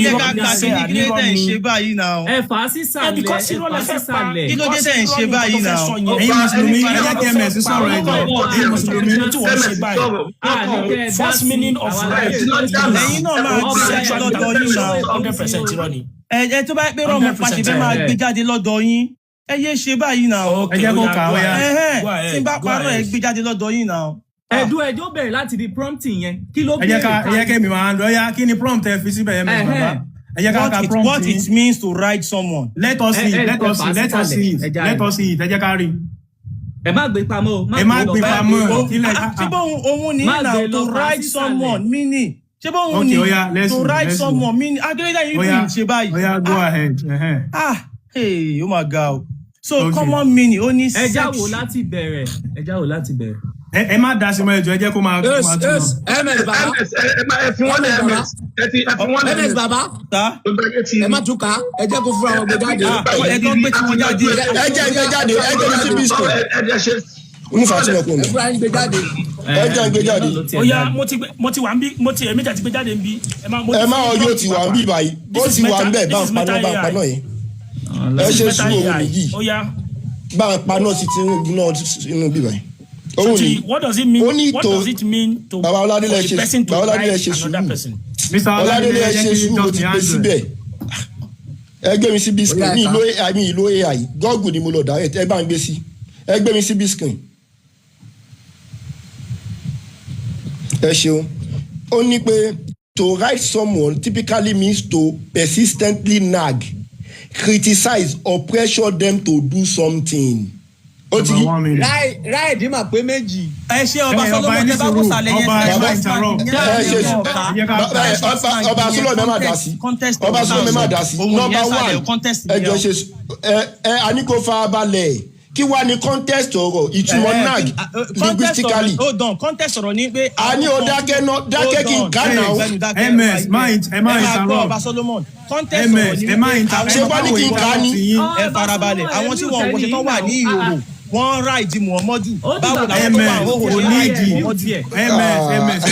jẹ́ ká kà sí ní kílódé tẹ̀ ń ṣe báyìí náà. ẹ fà á sísàlẹ̀ ẹ fà á sísàlẹ̀. kílódé tẹ̀ ń ṣe báyìí náà. ẹ̀yin mùsùlùmí ẹ jẹ́ kí MS sọ̀rọ̀ ẹ̀jọ̀ ẹ̀yin mùsùlùmí tí wọ́n ṣe báyìí first meaning of right ẹ̀yin náà máa gbé lọ́dọ̀ yín náà 100% irọ́ ni. Ẹ tó bá pé rọmọ pàṣẹ fẹ́ máa gbé jáde lọ́dọ̀ yín ẹ yé ṣe báyìí náà. ẹ jẹ́ kó kà ó yá. Tí n bá parọ́ ẹ gbé jáde lọ́dọ̀ yín náà. ẹjọ́ bẹ̀rẹ̀ láti di prompting yẹn kí ló bẹ̀rẹ̀ ká. ẹ jẹ́ kí mi máa ń lọ yá kí ni prompt ẹ fi síbẹ̀ yẹn mẹ́rin bàbá. ẹ jẹ́ ká ka prompt yín. What it means to ride someone. Let us see it. Ẹ jẹ́ ká rí. Ẹ má gbé pamọ́. Ẹ má gbé pamọ́. Tí bóun òun ní náà to ride someone meaning. Ṣé bóun ní to ride someone meaning agbẹ́rẹ́dá yìí fi ṣe báyìí. Oya go ahead. Ó mà ga o. So common meaning ó ní sex. Ẹ já wò láti bẹ̀rẹ̀. Ẹ má dá sí mọ́ ẹjọ́ ẹ jẹ́ kó máa tún wọn. MS baba. Ẹ fi wọ́n lẹ̀ MS. MS baba. Ẹ má tún ká ẹ jẹ́ kó fúnra wọn gbé jáde. Ẹ tó gbé tí wọ́n jáde. Ẹ jẹ́ gbé jáde ẹ jẹ́ sí bísí. Mú fàtúmọ̀ kò ní. Ẹ fúnra yín gbé jáde. Ẹ jẹ́ gbé jáde. Oya mo ti wà ń bí èmi jà ti gbé jáde ń bí. Ẹ má ọjọ́ ti wà ń bí báyìí. Ó ti wà ń bẹ̀ bá ń paná yẹn. Ẹ ṣe sùúrù òun nìyí. Bá ń paná sí ti inú bí báyìí. What does it mean to a person to ride another person? Ọládélé ẹ ṣe sùúrù ti gbé síbẹ̀. Ẹ gbé mi sí biscuit ní ìlú AI Google ni mo lọ dá ẹ bá ń gbé sí. Ẹ gbé mi sí biscuit. Ẹ ṣeun. Ó ní pé to ride someone typically means to persistently nag, criticize or pressure them to do something. Ó ti ráìdì mà pé méjì. Ẹ ṣe ọba Solomon ẹ bá kó sàlẹ̀ yẹn ọba Solomon ẹ má dá sí. Ọba Solomon ẹ má dá sí. Number one ẹ jọ ṣe a ní kó fara balẹ̀. Kí wá ní contest ọ̀rọ̀ ìtumọ̀ nag linguistically. Hold on, contest ọ̀rọ̀ ní pé. A ní o dákẹ́ kí n ká náà. MS ẹ má interrupt. Ọba Solomon contest ọ̀rọ̀ ní pé. Ṣé bá ní kí n ká ní. Ẹ farabalẹ̀ àwọn tí wọ́n wọṣẹ́ tó wà ní ìhòòhò wọ́n ráìdì Muhammadu. Báwo làwọn tó wà òhò ní ráìdì Muhammadu. MS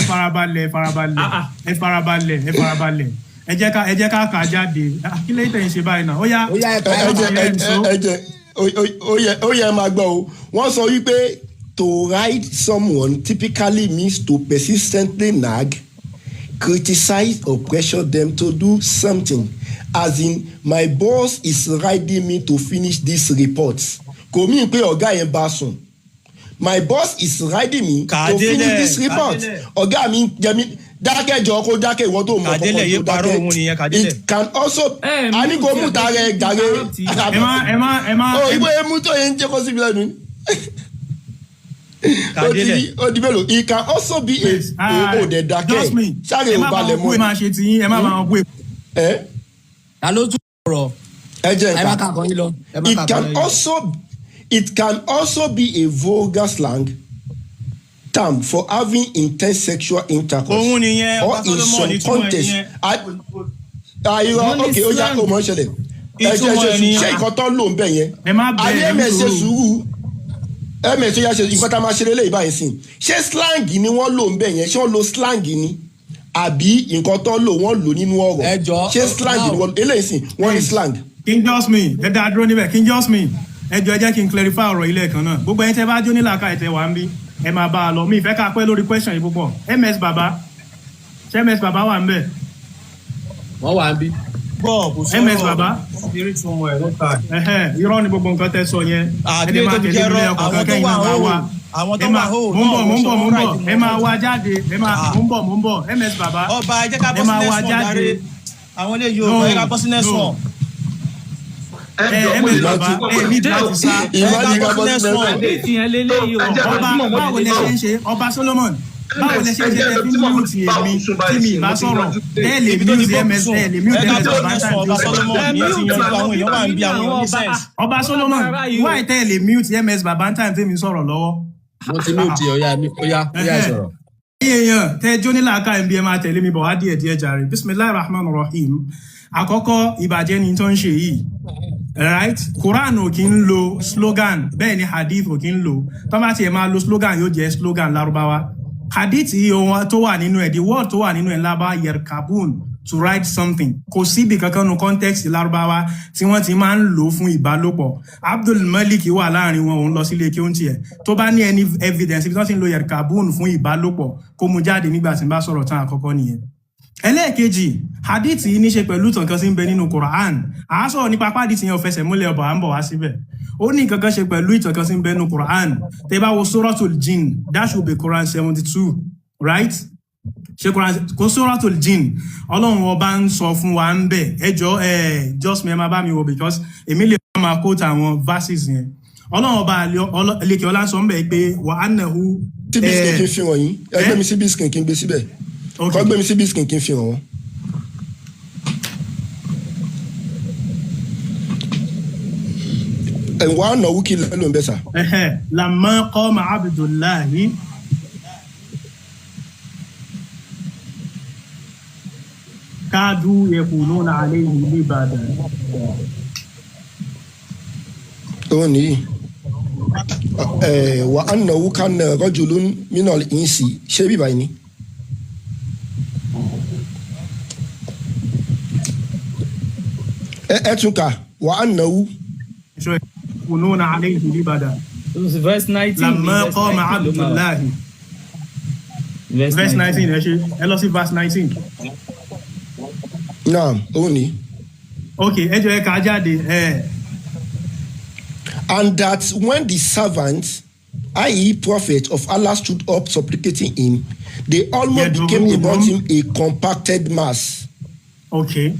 ẹ farabalẹ̀. ẹ jẹ́ ká kà jáde kí lè tẹ̀ ń ṣe báyìí náà ó yá ó yẹ máa gbọ́ o wọ́n sọ wípé to ride someone typically means to persistently nag, criticize or pressure them to do something, as in my boss is riding me to finish this report. Kò mí pé ọ̀gá yẹn bá sùn. My boss is riding me to finish this report. Ọ̀gá mi jẹ́mi dákẹ́jọ́ kó dákẹ́ ìwọ tó mọ̀ kọ́kọ́ tó dákẹ́. It can also ani kò mú ta rẹ̀ gàre. ẹ má o ìwé mú tó yẹn ń jẹ́ kó síbi lẹ́nu. Ó di mélòó. It can also be a òde dákẹ́. Sáré ò balẹ̀ mọ́. ẹ má ṣe ti yín ẹ má máa wé. Ta ló tún ọ̀rọ̀? Ẹ jẹ́ ẹ má kà kọ́ yín lọ. It can also be a vulgar slang term for having intense sexual intercourse or in some contexts. Okay, ó yá ọmọ ṣẹlẹ̀. Ẹ jẹ́ ṣe ìkan tó lò ń bẹ̀ yẹn. Ayé mẹ́sẹ̀ sùúrù. Mẹ́sẹ̀ yá ṣe ìkan tá a máa ṣe lélẹ̀ ìbáyìí sìn. Ṣé slang ni wọ́n lò ń bẹ̀ yẹn? Ṣé wọ́n lo slang ni? Àbí nǹkan tó lò wọ́n lò nínú ọ̀rọ̀? Ṣé slang ni wọ́n eléyìí sìn? Wọ́n ní slang. King Jasmine ẹ dá dúró níbẹ̀ King Jasmine ẹ jẹ́ kí n clarify ọ̀rọ̀ ilé kan náà gbogbo ẹ̀yin tẹ́ bá jó nílà ká ẹ̀tẹ̀ wá ń bí ẹ máa bá a lọ mi ìfẹ́ ká pẹ́ lórí question yìí púpọ̀ MS-Baba ṣé MS-Baba wà ń bẹ̀. wọ́n wà ń bí. MS-Baba irọ́ ni gbogbo nǹkan tẹ́ sọ yẹn ẹ lè máa tẹ̀lé ilé ọkọ̀ kankan yìí máa wá mo ń bọ̀ ẹ máa wá jáde mo ń bọ̀ MS-Baba ẹ máa wá jáde. Àwọn ilé yóò ẹ ká bọ́ sí next one. MS-Baba ní láti sá báwo lẹ ṣe ń ṣe ọba Solomon báwo lẹ ṣe ń ṣe ẹ fi mute èmi tí mi ìbá sọ̀rọ̀ ẹ lè mute MS ẹ lè mute MS-Baba ọba Solomon why tẹ ẹ lè mute MS-Baba time tí mi sọ̀rọ̀ lọ́wọ́. mo ti mute ọ̀ya ìsọ̀rọ̀. èèyàn tẹ jónílà ká ẹ̀ ń bí ẹ máa tẹ̀lé mi bọ̀ wá díẹ̀ jàre Bismillahir Rahmanir Rahim. Àkọ́kọ́ ìbàjẹ́ ni tó ń ṣe yìí right Quran ò kí ń lo slogan bẹ́ẹ̀ ni hadith ò kí ń lo tó bá tiẹ̀ máa lo slogan yóò jẹ́ slogan Lárúbáwá hadith yìí ohun tó wà nínú ẹ̀ the word tó wà nínú ẹ̀ lábá yerkabun to write something kò síbi kankan nu context Lárúbáwá tí wọ́n ti máa ń lò fún ìbálòpọ̀ Abdul Malik wà láàrin wọn òun lọ sílé kí ó ń tiẹ̀ tó bá ní any evidence ibi tí wọ́n ti ń lo yerkabun fún ìbálòpọ̀ kó mú jáde nígbà tí n bá sọ̀rọ̀ tán àkọ́kọ́ nìyẹn. Ẹlẹ́ẹ̀kejì hadith yìí ní ṣe pẹ̀lú tàn kan sí ń bẹ nínú Quran a sọ̀rọ̀ nípa hadith yẹn ò fẹsẹ̀ múlẹ̀ ọ̀bọ̀ à ń bọ̀ wá síbẹ̀ ó ní nǹkan kan ṣe pẹ̀lú ìtàn kan sí ń bẹ nínú Quran tẹ́ bá wo Suratul Jinn that should be Quran 72 right ṣe Quran kó Suratul Jinn Ọlọ́run ọba ń sọ fún wa ń bẹ̀ ẹjọ́ just me ẹ máa bá mi wò because èmi lè máa quote àwọn verses yẹn Ọlọ́run ọba lèkè ọlá ń sọ ń bẹ̀ pé wa annahu. tí biscuit kì í fi wọ̀nyí ẹgbẹ́ mi sí biscuit kì í gbé síbẹ̀ kọ́ gbé mi sí biscuit kì í fi hàn wọ́n. ẹ̀wọ̀n àná wúkì ló ń bẹ́ sà. lamma qama Abdullahi kadu yakununa alayhi libadan. ó ní wa annahu kana rajulun minal insi ṣé bíbá yìí ni. ẹ tún kà wa annahu. يكونون عليه لبدا. verse 19. لما قام عبد الله. verse 19 ẹ ṣe ẹ lọ sí verse 19. naam ó ní. okay ẹ jọ̀ọ́ ẹ kà jáde. And that when the servants, i.e. prophet of Allah, stood up supplicating him, they almost became about him a compacted mass. Okay.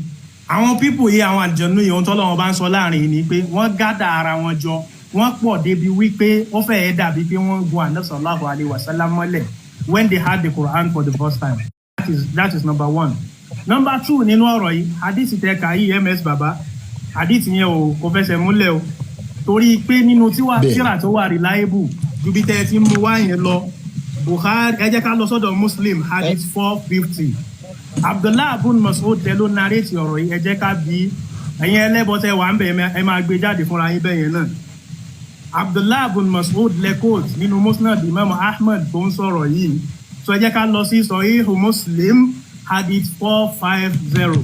Àwọn people yìí àwọn àjọ̀nú yìí ohun tọ́lọ́run bá ń sọ láàrin ni pé wọ́n gádà ara wọn jọ wọ́n pọ̀ débi wípé ó fẹ́ẹ́ dàbí pé wọ́n gun Ànábì sallallahu alaihi wasallam mọ́lẹ̀ when they had the Quran for the first time. That is number one. Number two nínú ọ̀rọ̀ yìí hadith tẹ́ka yìí MS-Baba hadith yẹn kò fẹsẹ̀ múlẹ̀ o torí pé nínú tíra tó wà reliable ju bí tẹ́ ti mú wá yẹn lọ Bukhari ẹ jẹ́ ká lọ sọ́dọ̀ Muslim hadith 450. Abdullah ibn Mas'ud tẹ ló narrate ọ̀rọ̀ yìí ẹ jẹ́ ká bí ẹ̀yin ẹlẹ́bọ̀tẹ́ wà ń bẹ̀ ẹ máa gbé jáde fúnra yín bẹ́yẹn náà. Abdullah ibn Mas'ud lẹ́kọ̀t nínú Musnad Imam Ahmad tó ń sọ̀rọ̀ yìí so ẹ jẹ́ ká lọ sí Sahih Muslim hadith 450.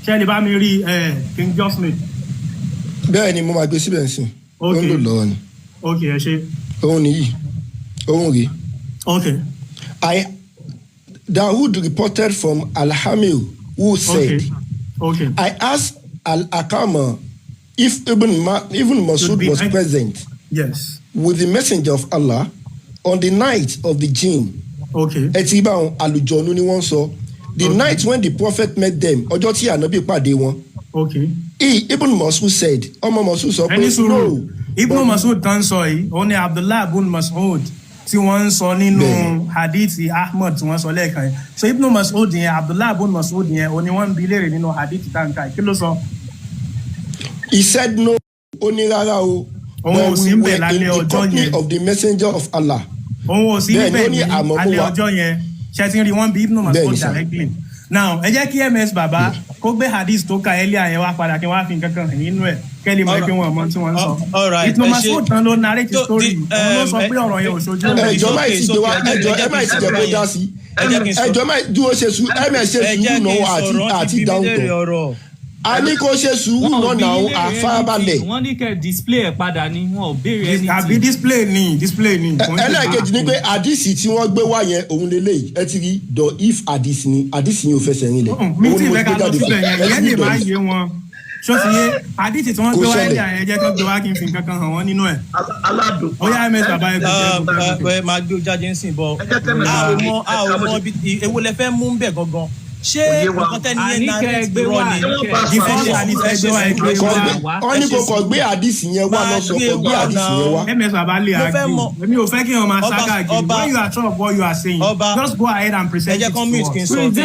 Ṣé lè bá mi rí King Josmith? Bẹ́ẹ̀ ni mo máa gbé síbẹ̀ sí. Okay. Ó ń lò lọ́wọ́ ni. Okay, ẹ ṣé. Òun nìyí. Òun rí. Okay. Dawood reported from Al-Hamil who said, Okay. I asked Al-Akama if Ibn Masud was present Yes. with the messenger of Allah on the night of the jinn. Okay. Etiba alujanu ni wọ́n sọ. The night when the prophet met them, ọjọ́ tí Anobi pàdé wọn. Okay. Ibn Masud said, Ọmọ Masud sọ pé no. Ibn Masud tán sọ yìí, òun ni Abdullah ibn Masud tí wọ́n ń sọ nínú hadithi Ahmad tí wọ́n sọ lẹ́ẹ̀kan yẹn. So Ibn Masud yẹn, Abdullah ibn Masud yẹn, òun ni wọ́n ń bi léèrè nínú hadithi táǹkà. Kí ló sọ? He said no. Ó ní rárá o. Òun ò sí in bẹ̀ lálẹ́ the ọjọ́ company yẹn. of the messenger of Allah. Òun ò sí Bẹ́ẹ̀ bẹ̀ ni ní ó ní àmọ́ mo alẹ́ wá. ọjọ́ yẹn. Ṣé ti ń rí wọ́n bí Ibn Masud directly? Now, ẹ jẹ́ kí MSbaba kó gbé hadith tó ka earlier yẹn wá padà kí wọ́n á fi nǹkan kan hàn nínú ẹ̀ kẹ́lí mọ̀ pé wọ́n mọ̀ tí wọ́n ń sọ. Ibn Masud tán ló narrate story. Òun ló sọ pé ọ̀rọ̀ yẹn ò ṣojú. Ẹjọ́ máa ti gbé wá ẹjọ́ máa ti jẹ́ kó dá sí. Ẹjọ́ máa dúró ṣe sùúrù MS ṣe sùúrù náà àti dáhùn tó. A ní kó ṣe sùúrù náà àfáàbalẹ̀. Wọ́n ní kẹ́ display ẹ̀ padà ni wọ́n ò béèrè anything. Àbí display ni. Ẹlẹ́ẹ̀kejì ni pé àdìsí tí wọ́n gbé wá yẹn òun lélẹ́yìí ẹ ti rí dọ̀ if àdìsí ni àdìsí yẹn ò fẹsẹ̀ rìn lẹ̀. Mi ti fẹ́ ká lọ síbẹ̀ yẹn lè máa yé wọn. Ṣó ti yé àdìsí tí wọ́n gbé wá ẹ̀yà ẹ̀ jẹ́ kó gbé wá kí n fi nǹkan kan hàn wọ́n nínú ẹ̀. Aládùn. Ó yá MSbaba ẹgbẹ́. Máa gbé ojáde ń sìn bọ̀. A ò mọ ewu lẹ fẹ́ mú bẹ̀ gangan. Ṣé nǹkan tẹ́ni yẹn náà rẹ̀ ti rọ ni? Wọ́n ní kò kọ̀ gbé àdìsí yẹn wá lọ́sọ̀ kọ̀ gbé àdìsí yẹn wá. MSbaba lè argue. Èmi ò fẹ́ kí wọ́n máa sáká gidi. When you are sure of what you are saying, just go ahead and present it to us. Present it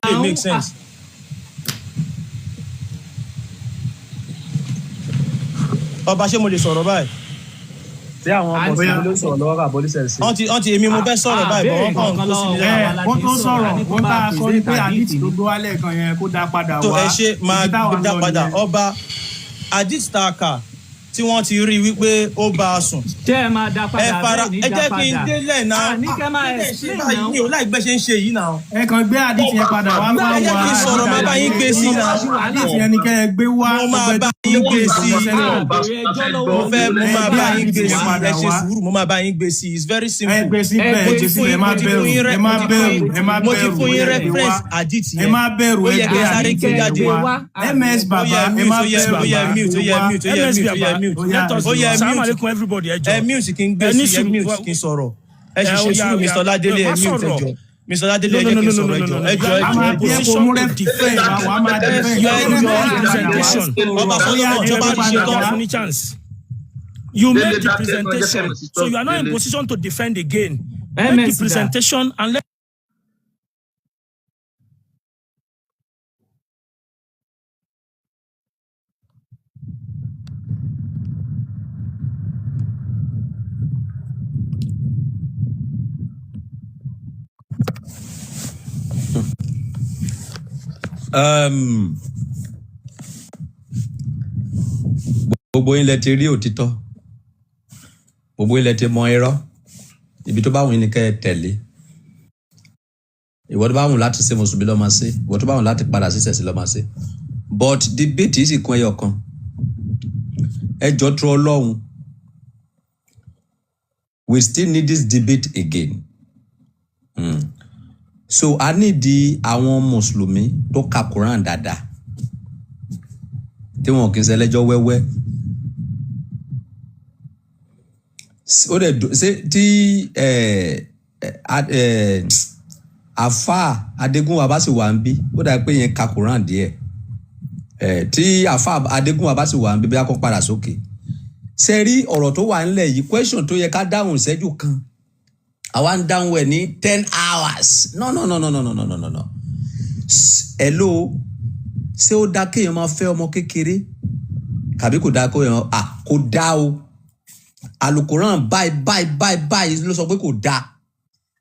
now. It makes sense. Ọba ṣé mo lè sọ̀rọ̀ báyìí? Tí àwọn ọmọ sí ló sọ̀rọ̀ lọ́wọ́ bá police sí. Wọ́n ti èmi mo fẹ́ sọ̀rọ̀ báyìí bọ̀ wọ́n kàn kó sí mi lára. Wọ́n tó sọ̀rọ̀ wọ́n bá a sọ pé àdìsí tó gbé wálẹ̀ kan yẹn kó dá padà wá. tó ẹ ṣe máa dá padà ọba àdìsí tààkà tí wọ́n ti rí wípé ó bá a sùn. Ṣé ẹ máa dá padà bẹ́ẹ̀ ní dá padà? ẹ jẹ́ kí n délẹ̀ náà. Ní kẹ́ máa explain náà. Mi ò láì gbẹ́ ṣe ń ṣe yìí náà. Ẹ kàn gbé àdìsí yẹn padà wá fún ẹ jẹ́ kí n sọ̀rọ̀ máa bá yín gbé sí náà. Àdìsí yẹn ni kẹ́ ẹ gbé wá. Mo máa bá yín gbé sí. Mo máa bá yín gbé sí. Ẹ ṣe sùúrù mo máa bá yín gbé sí. It's very simple. Ẹ gbé sí bẹ́ẹ̀ gbé sí ẹ má bẹ̀rù ẹ má bẹ̀rù ẹ má bẹ̀rù. Mo ti fún yín reference àdìsí yẹn. Ẹ má bẹ̀rù ẹ gbé àdìsí yẹn wá. MSbaba ẹ má bẹ̀rù. Assalamu alaikum everybody ẹ jọ̀ọ́. Mute kí n gbé sí mute kí n sọ̀rọ̀. Ẹ ṣe ṣe sùúrù Mr. Ladele ẹ mute ẹ jọ̀ọ́. Mr. Ladele ẹ jẹ́ kí n sọ̀rọ̀ ẹ jọ̀ọ́. Ẹ jọ̀ọ́ You make the presentation, so you are not in position to defend again. Make the presentation and let. Gbogbo yín lẹ ti rí òtítọ́, gbogbo yín lẹ ti mọ irọ́, ibi tó bá wùn ní kẹ́ ẹ tẹ̀lé. Ìwọ tó bá wùn láti ṣe mùsùlùmí ló máa ṣe, ìwọ tó bá wùn láti padà sí ṣẹ̀sìn ló máa ṣe. But debate yìí sì kún ẹyọ kan. Ẹ jọ̀ọ́ tó Ọlọ́run. We still need this debate again. So a need àwọn mùsùlùmí tó ka Quran dáadáa. Tí wọn kì í ṣe ẹlẹ́jọ́ wẹ́wẹ́. Ó dẹ̀ ṣe tí àfà Adégúnwà bá sì wà ń bí ó dà pé yẹn ka Quran díẹ̀. Tí àfà Adégúnwà bá sì wà ń bí bí a kọ́ padà sókè. Ṣé rí ọ̀rọ̀ tó wà ńlẹ̀ yìí question tó yẹ ká dáhùn ìṣẹ́jú kan. Àwa ń dáhùn ẹ̀ ní 10 hours. No. Hello. Ṣé ó dá kéèyàn máa fẹ́ ọmọ kékeré? Kàbí kò dá kéèyàn kò dá o. Alukoran báyìí ló sọ pé kò dá.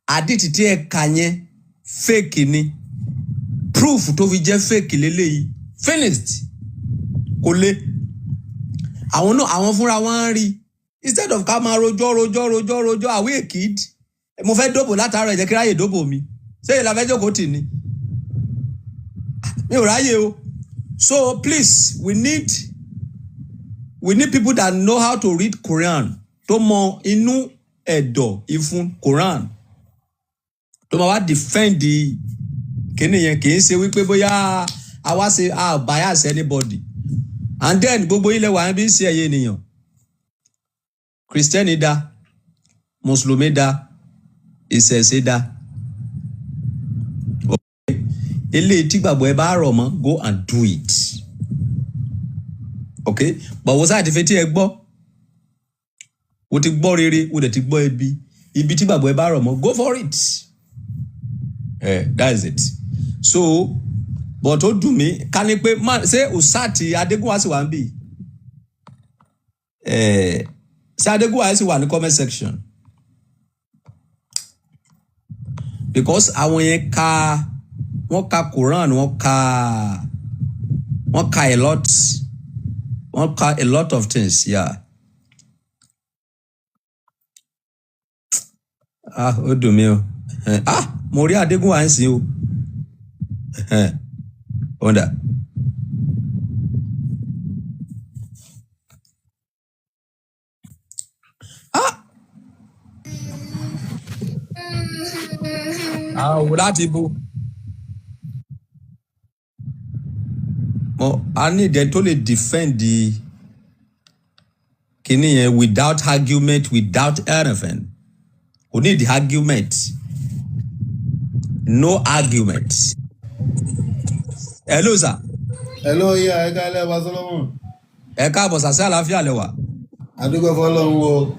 Àdìtì tí ẹ kà yẹn fake ni. Proof tó fi jẹ́ fake lélẹ́yìí. Finished. Kò lé. Àwọn fúnra wọn ń rí. Instead of ká máa rojọ́. Are we a kid? Mo fẹ́ dóbò látàárọ̀ ẹ jẹ́ kí ráyè dóbò mi. Ṣé ìlànà jókòó tì ní? Mi ò ráyè o. So please, we need people that know how to read Quran. Tó mọ inú ẹ̀dọ̀ ìfun Quran. Tó máa wá defend the kíni yẹn kì í ṣe wípé bóyá àwa ṣe bias anybody. And then gbogbo ilẹ̀ wa ń bí ṣe ẹ̀yẹ ènìyàn. Christian dá, Mùsùlùmí dá, ìṣẹ̀ṣe dá. Eléyìí tí gbàgbọ́ ẹ bá rọ̀ mọ́, go and do it. Okay? But wọ́n sáà ti fẹ́ tí ẹ gbọ́. Wọ́n ti gbọ́ rere, wọ́n dẹ̀ ti gbọ́ ẹbí. Ibi tí gbàgbọ́ ẹ bá rọ̀ mọ́, go for it. That is it. So, but ó dùn mí, ká ní pé, ṣé Òsàtì Adégúnwà sì wà ń bì? Ṣé Adégúnwà sì wà ní comment section? Because àwọn yẹn wọ́n ka Quran, wọ́n ka a lot of things, yeah. Ó dùn mí o. Mo rí Adégúnwà ń sìn o. Onda. Láti bó. I need them to defend the kini yẹn without argument, without anything. We need the argument. No argument. Hello, sir. Hello, yeah, ẹ káalẹ́, Solomon. Ẹ káàbọ̀ sà, sí àlàáfíà lẹ wà. A dúpẹ́ f'Ọlọ́run o.